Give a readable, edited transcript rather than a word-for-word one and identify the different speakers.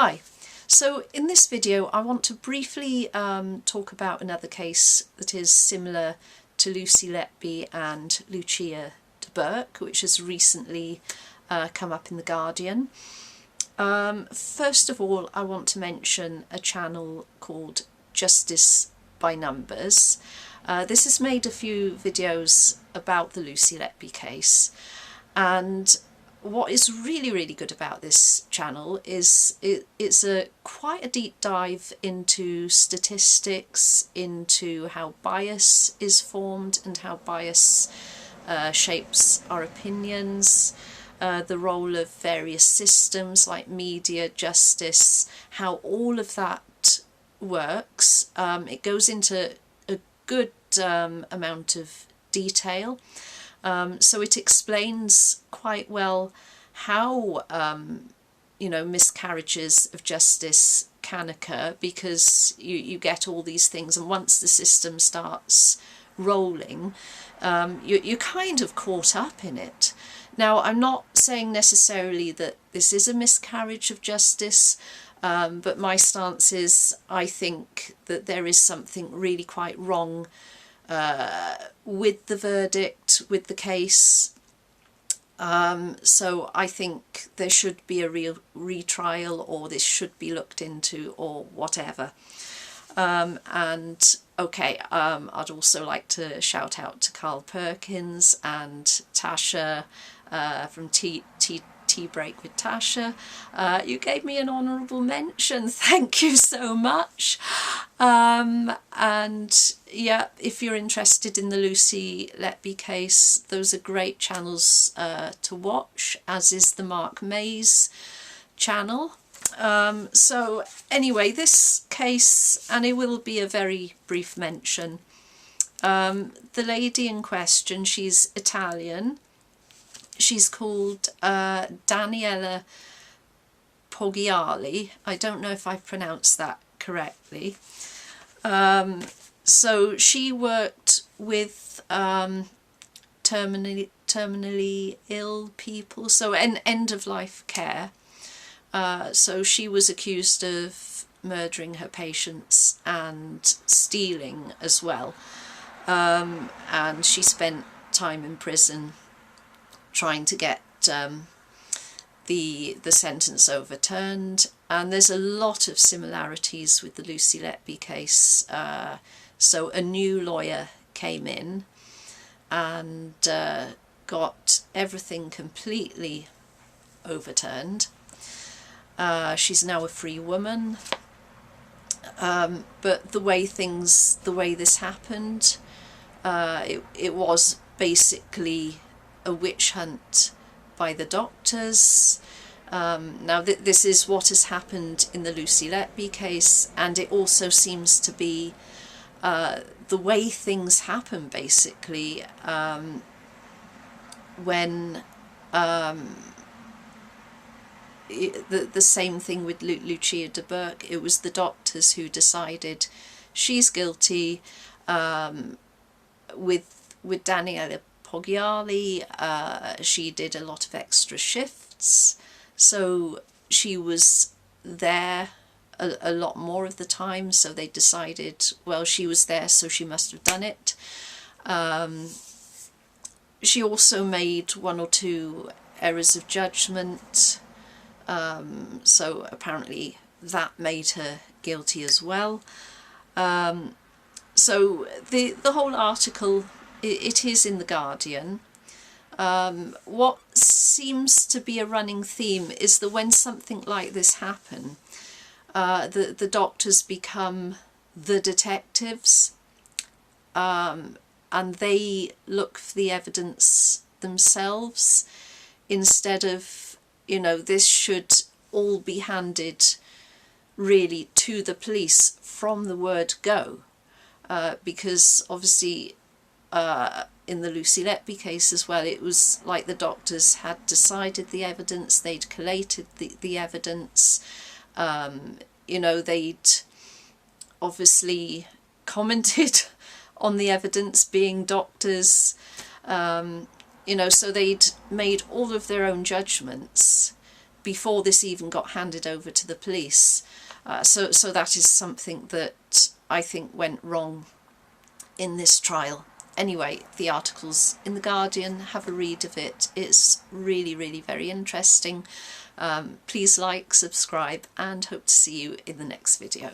Speaker 1: Hi, so in this video I want to briefly talk about another case that is similar to Lucy Letby and Lucia de Burgh, which has recently come up in The Guardian. First of all, I want to mention a channel called Justice by Numbers. This has made a few videos about the Lucy Letby case, and what is really good about this channel is it's quite a deep dive into statistics, into how bias is formed and how bias shapes our opinions, the role of various systems like media, justice, how all of that works. It goes into a good amount of detail. So it explains quite well how, miscarriages of justice can occur, because you get all these things, and once the system starts rolling, you're kind of caught up in it. Now, I'm not saying necessarily that this is a miscarriage of justice, but my stance is I think that there is something really quite wrong with the verdict, with the case. So I think there should be a real retrial, or this should be looked into, or whatever. And okay, I'd also like to shout out to Carl Perkins and Tasha from Tea Break with Tasha. You gave me an honourable mention, thank you so much. And yeah, if you're interested in the Lucy Letby case, those are great channels to watch, as is the Mark Mays channel. So anyway, this case, and it will be a very brief mention, the lady in question, she's Italian. She's called Daniela Pogal. I don't know if I pronounced that correctly. So she worked with terminally ill people, so end-of-life care. So she was accused of murdering her patients and stealing as well. And she spent time in prison trying to get the sentence overturned, and there's a lot of similarities with the Lucy Letby case. So a new lawyer came in and got everything completely overturned. She's now a free woman, but the way this happened, it was basically a witch hunt by the doctors. Now this is what has happened in the Lucy Letby case, and it also seems to be the way things happen, basically, when the same thing with Lucia de Burgh. It was the doctors who decided she's guilty. With Daniela Pogal, she did a lot of extra shifts, so she was there a lot more of the time, so they decided, well, she was there, so she must have done it. She also made one or two errors of judgment, so apparently that made her guilty as well. So the whole article, it is in The Guardian. What seems to be a running theme is that when something like this happens, the doctors become the detectives, and they look for the evidence themselves, instead of, this should all be handed really to the police from the word go, because obviously in the Lucy Letby case as well, it was like the doctors had decided the evidence, they'd collated the evidence, they'd obviously commented on the evidence, being doctors, so they'd made all of their own judgments before this even got handed over to the police. So that is something that I think went wrong in this trial. Anyway, the article's in The Guardian, have a read of it. It's really, really very interesting. Please like, subscribe, and hope to see you in the next video.